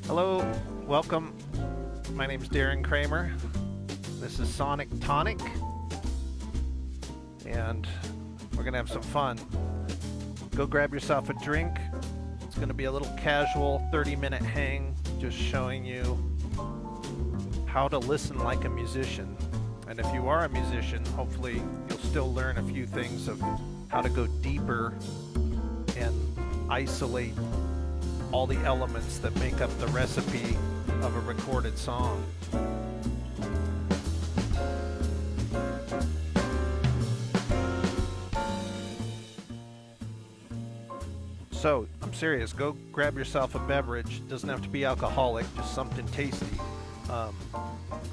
Hello, welcome. My name's Darren Kramer. This is Tonic, and we're gonna have some fun. Go grab yourself a drink. It's gonna be a little casual 30-minute hang, just showing you how to listen like a musician. And if you are a musician, hopefully you'll still learn a few things of how to go deeper and isolate all the elements that make up the recipe of a recorded song. So, I'm serious, go grab yourself a beverage. Doesn't have to be alcoholic, just something tasty.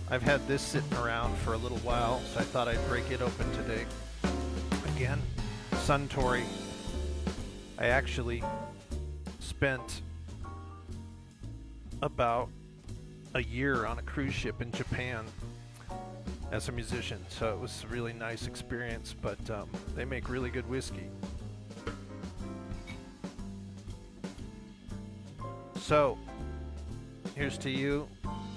I've had this sitting around for a little while, so I thought I'd break it open today. Again, Suntory. I actually spent about a year on a cruise ship in Japan as a musician, so it was a really nice experience, but they make really good whiskey. So, here's to you,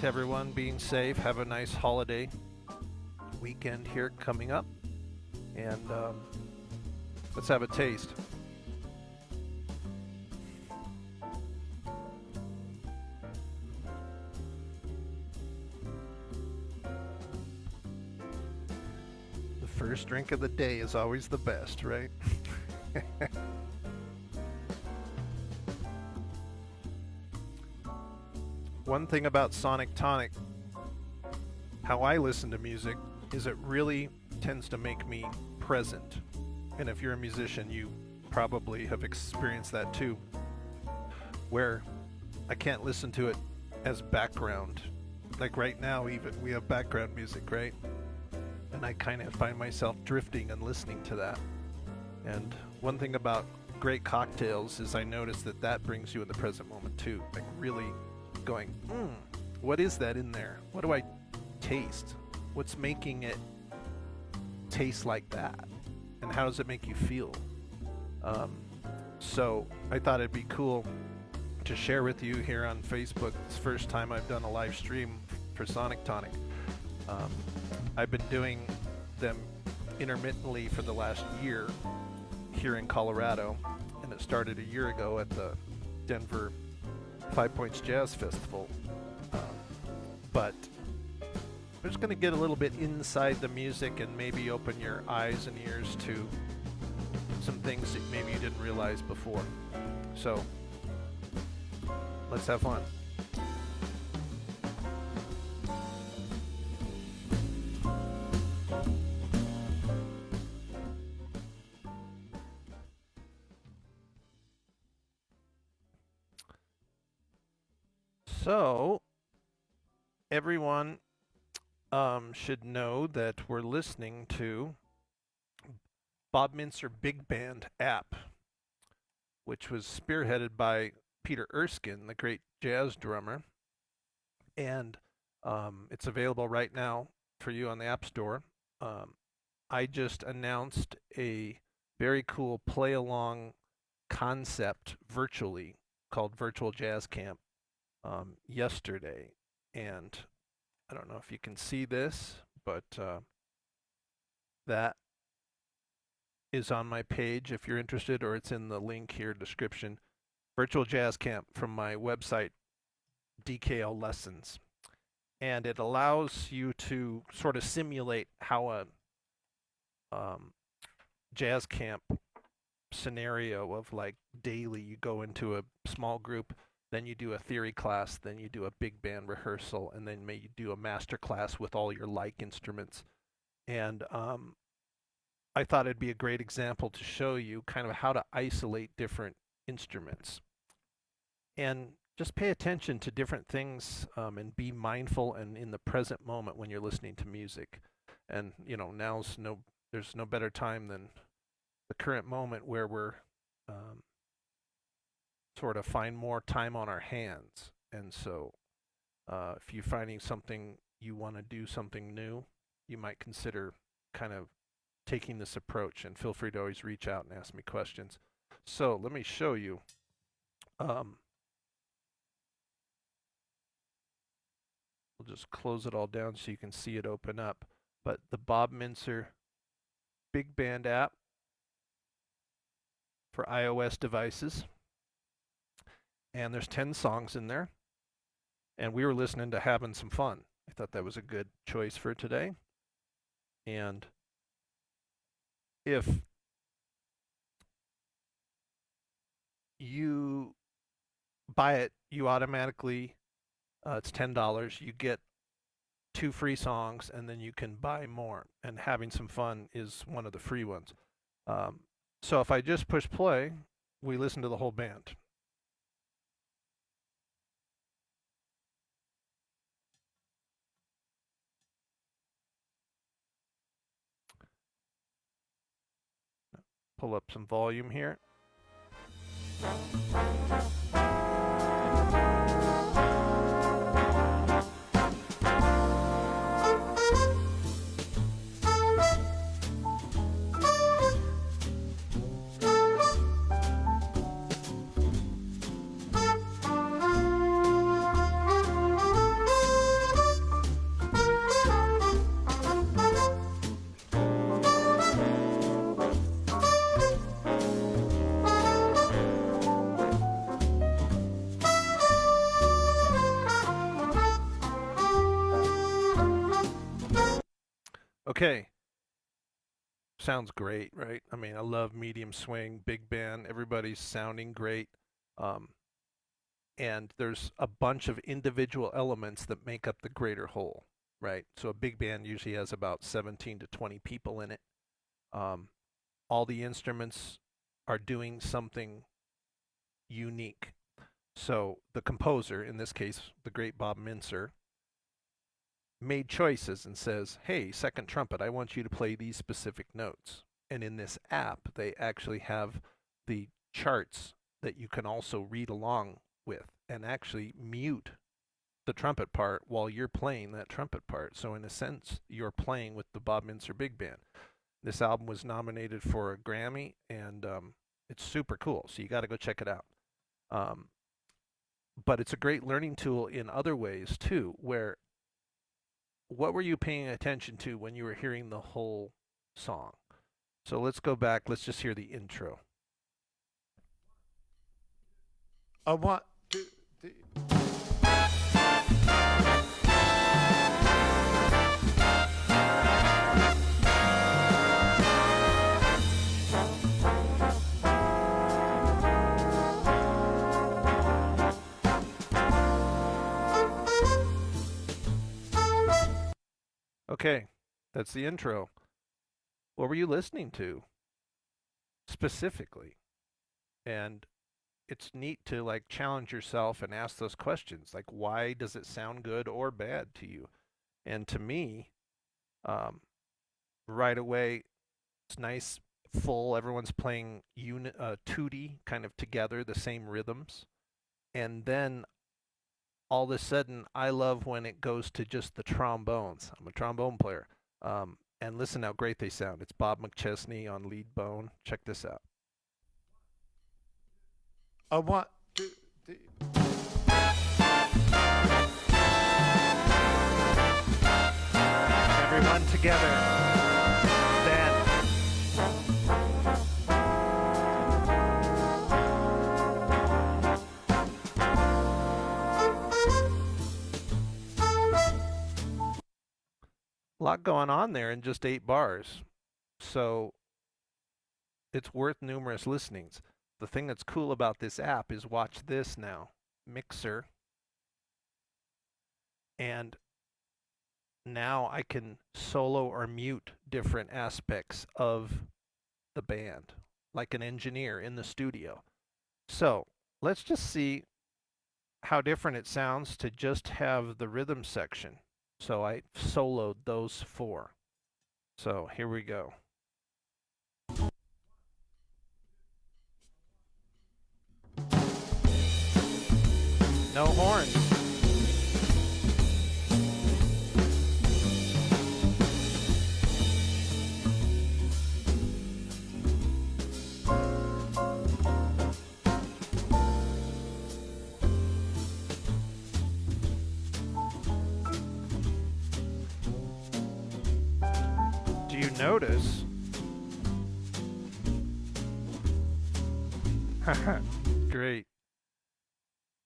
to everyone being safe. Have a nice holiday weekend here coming up, and let's have a taste. First drink of the day is always the best, right? One thing about Sonic Tonic, how I listen to music, is it really tends to make me present. And if you're a musician, you probably have experienced that too, where I can't listen to it as background. Like right now even, we have background music, right? And I kind of find myself drifting and listening to that. And one thing about great cocktails is I notice that that brings you in the present moment too. Like really going, what is that in there? What do I taste? What's making it taste like that? And how does it make you feel? So I thought it'd be cool to share with you here on Facebook. It's the first time I've done a live stream for Sonic Tonic. I've been doing them intermittently for the last year here in Colorado, and it started a year ago at the Denver 5 Points Jazz Festival. But we're just going to get a little bit inside the music and maybe open your eyes and ears to some things that maybe you didn't realize before. So let's have fun. So, everyone should know that we're listening to Bob Mintzer Big Band app, which was spearheaded by Peter Erskine, the great jazz drummer. And it's available right now for you on the App Store. I just announced a very cool play-along concept virtually called Virtual Jazz Camp yesterday, and I don't know if you can see this, but that is on my page if you're interested, or it's in the link here description. Virtual Jazz Camp from my website, DKL Lessons, and it allows you to sort of simulate how a jazz camp scenario of like daily you go into a small group, then you do a theory class, then you do a big band rehearsal, and then maybe you do a master class with all your like instruments. And I thought it'd be a great example to show you kind of how to isolate different instruments. And just pay attention to different things and be mindful and in the present moment when you're listening to music. And there's no better time than the current moment where we're um, sort of find more time on our hands. And so, if you're finding something you want to do something new, you might consider kind of taking this approach. And feel free to always reach out and ask me questions. So let me show you. Um, we'll just close it all down so you can see it open up. But the Bob Mintzer Big Band app for iOS devices. And there's 10 songs in there. And we were listening to Having Some Fun. I thought that was a good choice for today. And if you buy it, you automatically, it's $10. You get 2 free songs, and then you can buy more. And Having Some Fun is one of the free ones. So if I just push play, we listen to the whole band. Pull up some volume here. Okay. Sounds great, right? I mean, I love medium swing, big band. Everybody's sounding great. Um, and there's a bunch of individual elements that make up the greater whole, right? So a big band usually has about 17 to 20 people in it. Um, all the instruments are doing something unique. So the composer, in this case, the great Bob Mintzer, made choices and says, hey, second trumpet, I want you to play these specific notes. And in this app, they actually have the charts that you can also read along with and actually mute the trumpet part while you're playing that trumpet part. So in a sense, you're playing with the Bob Mintzer Big Band. This album was nominated for a Grammy, and it's super cool. So you got to go check it out. But it's a great learning tool in other ways too, where what were you paying attention to when you were hearing the whole song? So let's go back. Let's just hear the intro. A 1, 2, 3. Okay, that's the intro. What were you listening to specifically? And it's neat to like challenge yourself and ask those questions, like why does it sound good or bad to you? And to me, um, right away, it's nice, full. Everyone's playing tutti kind of together, the same rhythms. And then all of a sudden, I love when it goes to just the trombones. I'm a trombone player. And listen how great they sound. It's Bob McChesney on lead bone. Check this out. A 1, 2, 3. Everyone together. Then. A lot going on there in just 8 bars. So it's worth numerous listenings. The thing that's cool about this app is watch this now. Mixer. And now I can solo or mute different aspects of the band, like an engineer in the studio. So let's just see how different it sounds to just have the rhythm section. So I soloed those 4. So here we go. No horns. Do you notice? Great.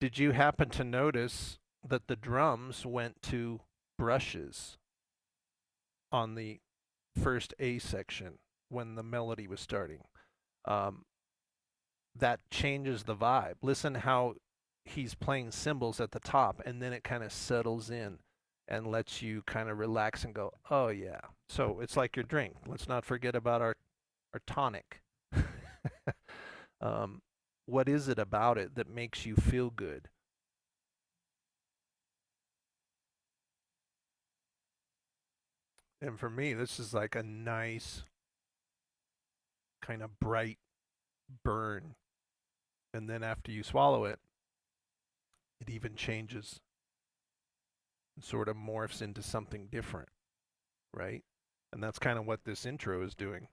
Did you happen to notice that the drums went to brushes on the first A section when the melody was starting? That changes the vibe. Listen how he's playing cymbals at the top, and then it kind of settles in and lets you kind of relax and go, oh yeah. So it's like your drink. Let's not forget about our tonic. What is it about it that makes you feel good? And for me, this is like a nice kind of bright burn. And then after you swallow it, it even changes and sort of morphs into something different, right? And that's kind of what this intro is doing.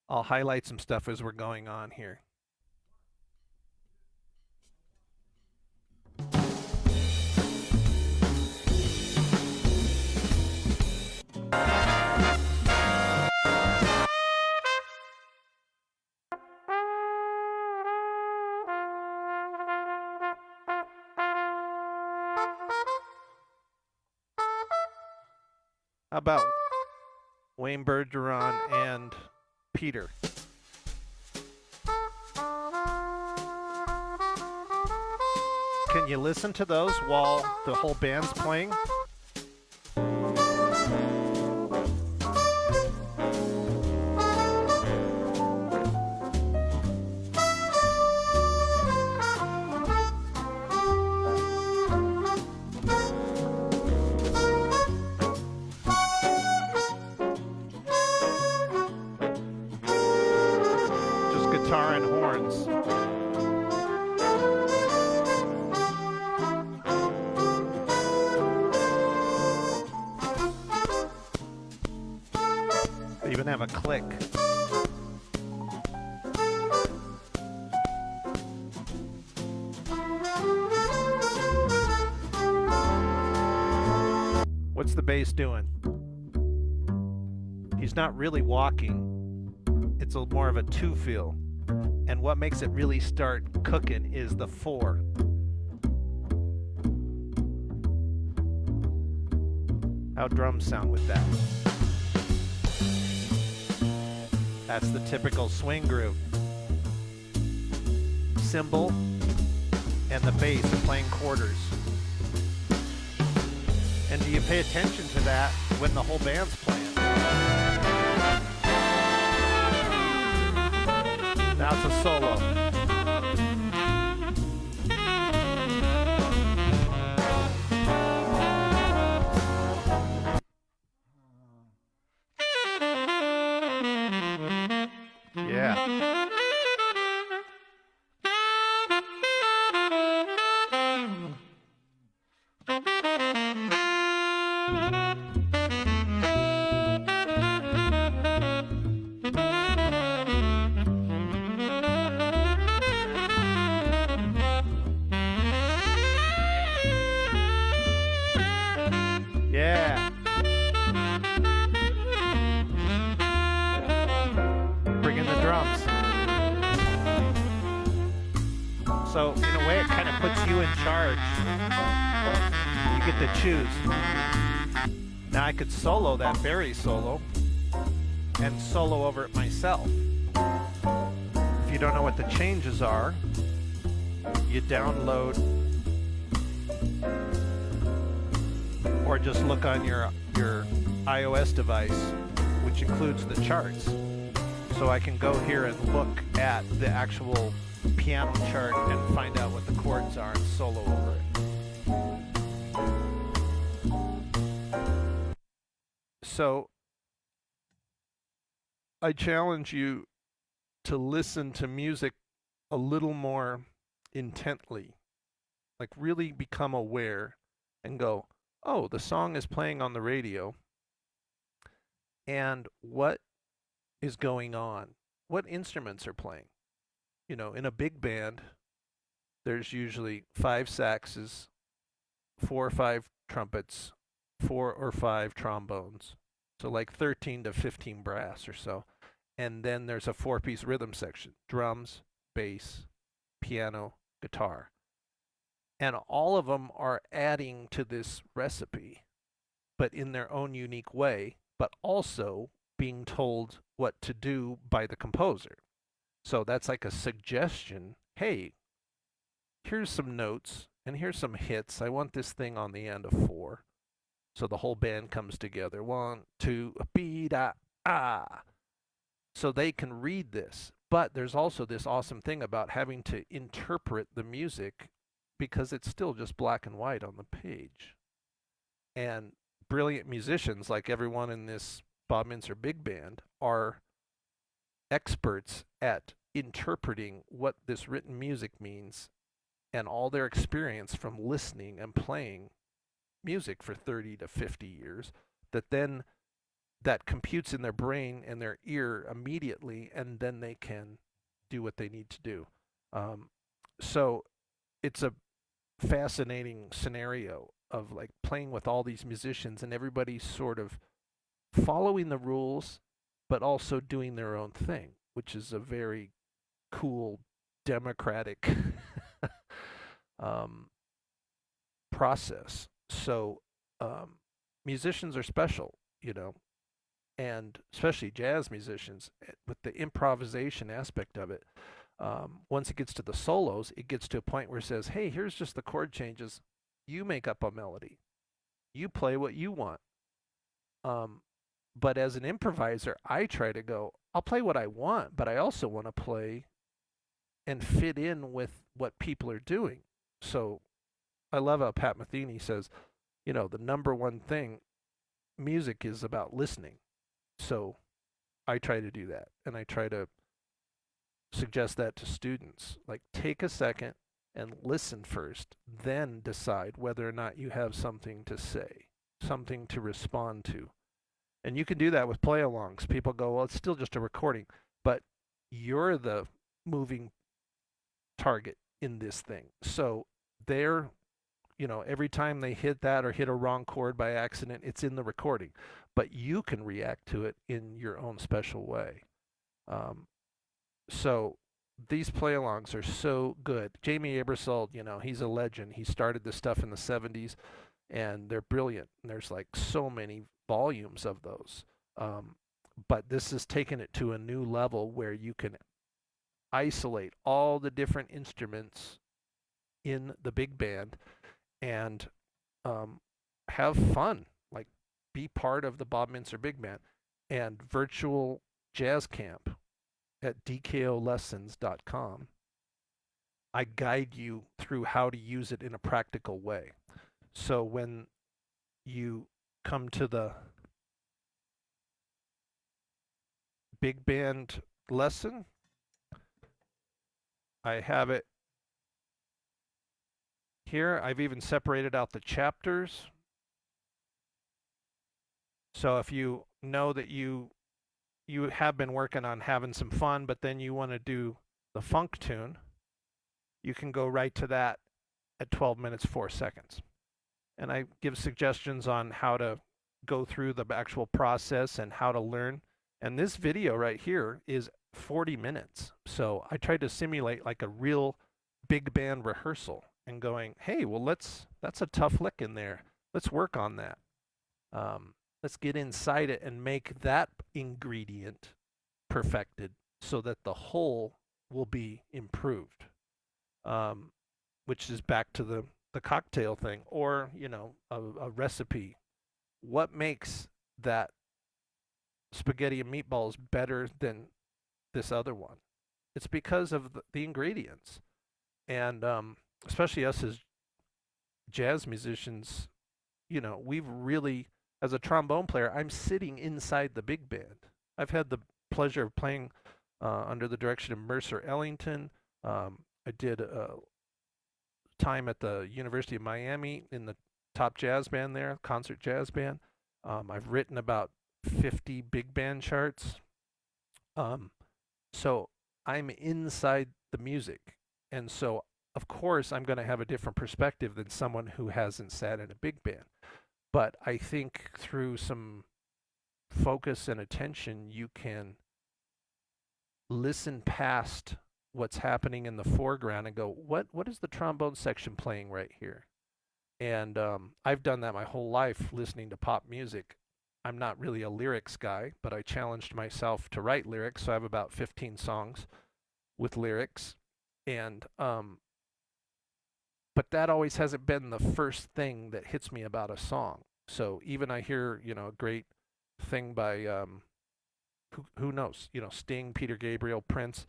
I'll highlight some stuff as we're going on here. How about Wayne Bergeron and Peter? Can you listen to those while the whole band's playing? Guitar and horns. They even have a click. What's the bass doing? He's not really walking. It's more of a 2 feel. And what makes it really start cooking is the 4. How drums sound with that. That's the typical swing groove. Cymbal and the bass are playing quarters. And do you pay attention to that when the whole band's playing? Now it's a solo. Yeah. Yeah. Bring in the drums. So, in a way, it kind of puts you in charge. You get to choose. Now, I could solo that very solo and solo over it myself. If you don't know what the changes are, you download or just look on your iOS device, which includes the charts. So I can go here and look at the actual piano chart and find out what the chords are and solo over it. So I challenge you to listen to music a little more intently, like really become aware and go, oh, the song is playing on the radio, and what is going on? What instruments are playing? You know, in a big band, there's usually 5 saxes, 4 or 5 trumpets, 4 or 5 trombones. So like 13 to 15 brass or so. And then there's a 4-piece rhythm section: drums, bass, piano, guitar. And all of them are adding to this recipe, but in their own unique way, but also being told what to do by the composer. So that's like a suggestion. Hey, here's some notes and here's some hits. I want this thing on the end of 4. So the whole band comes together. 1, 2, be da ah. So they can read this. But there's also this awesome thing about having to interpret the music because it's still just black and white on the page. And brilliant musicians, like everyone in this Bob Mintzer big band, are experts at interpreting what this written music means, and all their experience from listening and playing music for 30 to 50 years, that computes in their brain and their ear immediately, and then they can do what they need to do. So it's a fascinating scenario of like playing with all these musicians and everybody sort of following the rules, but also doing their own thing, which is a very cool, democratic process. So musicians are special, you know, and especially jazz musicians with the improvisation aspect of it. Once it gets to the solos, it gets to a point where it says, hey, here's just the chord changes. You make up a melody. You play what you want. But as an improviser, I try to go, I'll play what I want, but I also want to play and fit in with what people are doing. So I love how Pat Metheny says, you know, the number one thing, music is about listening. So I try to do that, and I try to suggest that to students. Like, take a second and listen first, then decide whether or not you have something to say, something to respond to. And you can do that with play alongs. People go, well, it's still just a recording, but you're the moving target in this thing. So they're, you know, every time they hit that or hit a wrong chord by accident, it's in the recording, but you can react to it in your own special way. So these play-alongs are so good. Jamie Aebersold, you know, he's a legend. He started this stuff in the 70s, and they're brilliant. And there's like so many volumes of those. But this has taken it to a new level where you can isolate all the different instruments in the big band and have fun, like be part of the Bob Mintzer Big Band. And virtual jazz camp at dkolessons.com, I guide you through how to use it in a practical way. So when you come to the big band lesson, I have it here. I've even separated out the chapters. So if you know that you have been working on having some fun, but then you want to do the funk tune, you can go right to that at 12 minutes 4 seconds. And I give suggestions on how to go through the actual process and how to learn. And this video right here is 40 minutes. So I tried to simulate like a real big band rehearsal and going, hey, well, that's a tough lick in there. Let's work on that. Let's get inside it and make that ingredient perfected so that the whole will be improved. Which is back to the cocktail thing, or, you know, a recipe. What makes that spaghetti and meatballs better than this other one? It's because of the ingredients. And especially us as jazz musicians, we've really, as a trombone player, I'm sitting inside the big band. I've had the pleasure of playing under the direction of Mercer Ellington. I did a time at the University of Miami in the top jazz band there, concert jazz band. I've written about 50 big band charts. Um, so I'm inside the music. And so, of course, I'm going to have a different perspective than someone who hasn't sat in a big band. But I think through some focus and attention, you can listen past what's happening in the foreground and go, what is the trombone section playing right here? And I've done that my whole life listening to pop music. I'm not really a lyrics guy, but I challenged myself to write lyrics, so I have about 15 songs with lyrics. And but that always hasn't been the first thing that hits me about a song. So even I hear, a great thing by who knows, Sting, Peter Gabriel, Prince.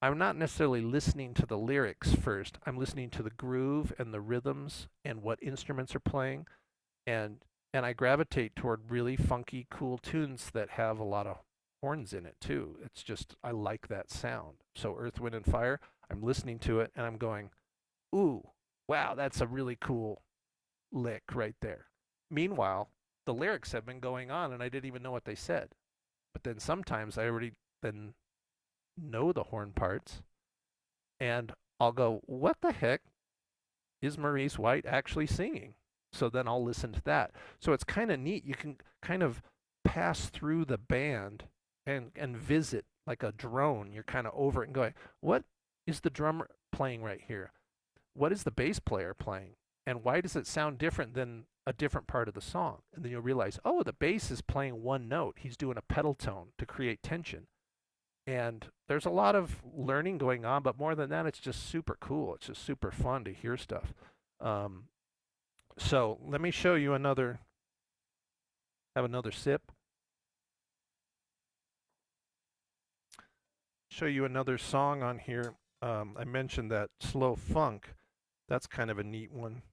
I'm not necessarily listening to the lyrics first. I'm listening to the groove and the rhythms and what instruments are playing, and I gravitate toward really funky, cool tunes that have a lot of horns in it too. It's just I like that sound. So Earth, Wind and Fire, I'm listening to it and I'm going, "Ooh, wow, that's a really cool lick right there." Meanwhile, the lyrics have been going on and I didn't even know what they said. But then sometimes I already then know the horn parts and I'll go, "What the heck is Maurice White actually singing?" So then I'll listen to that. So it's kind of neat. You can kind of pass through the band and visit like a drone. You're kind of over it and going, "What is the drummer playing right here? What is the bass player playing? And why does it sound different than a different part of the song?" And then you'll realize, oh, the bass is playing one note. He's doing a pedal tone to create tension. And there's a lot of learning going on, but more than that, it's just super cool. It's just super fun to hear stuff. So let me show you have another sip. Show you another song on here. I mentioned that slow funk. That's kind of a neat one.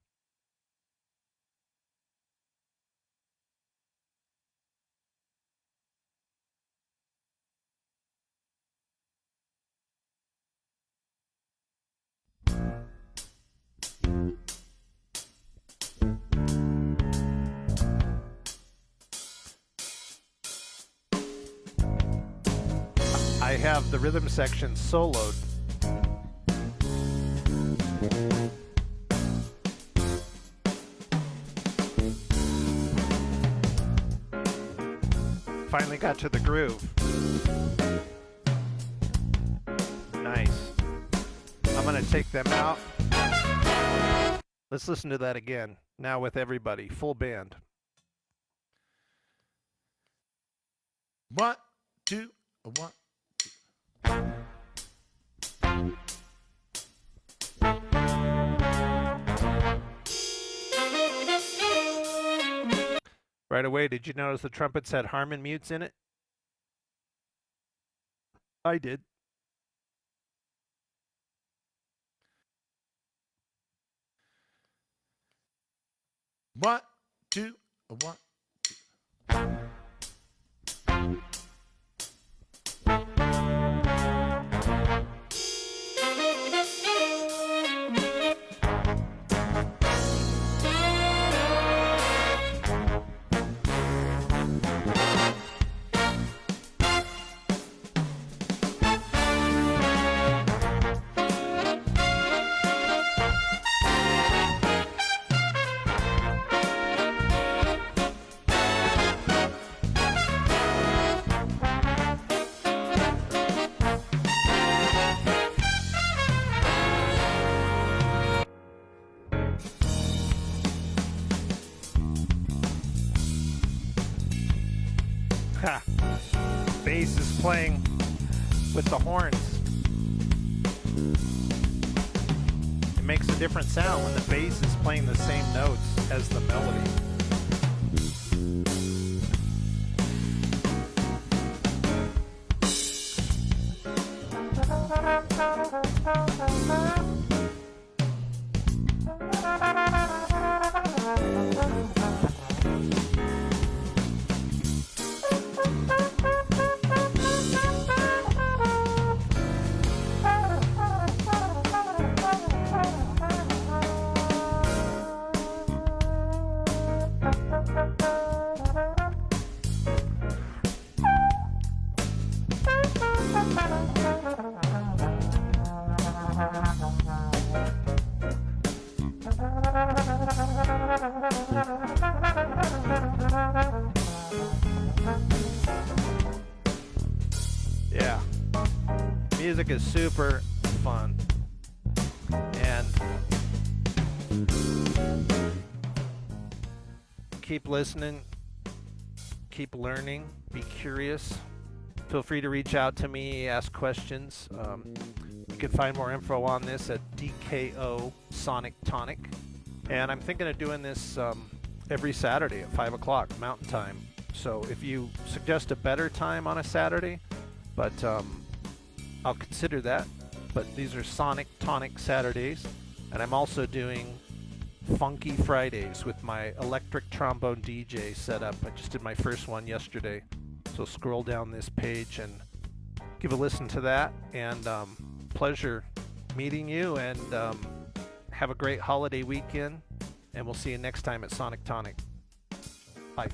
I have the rhythm section soloed. Finally got to the groove. Nice. I'm going to take them out. Let's listen to that again. Now with everybody, full band. 1, 2, 1. Right away, did you notice the trumpets had Harmon mutes in it? I did. One, two, one. Ha! Bass is playing with the horns. It makes a different sound when the bass is playing the same notes as the melody. music is super fun. And keep listening, keep learning, be curious. Feel free to reach out to me, ask questions. You can find more info on this at DKO Sonic Tonic. And I'm thinking of doing this every Saturday at 5 o'clock Mountain Time. So if you suggest a better time on a Saturday, but I'll consider that. But these are Sonic Tonic Saturdays. And I'm also doing Funky Fridays with my electric trombone DJ setup. I just did my first one yesterday. So scroll down this page and give a listen to that. And pleasure meeting you, and have a great holiday weekend. And we'll see you next time at Sonic Tonic. Bye.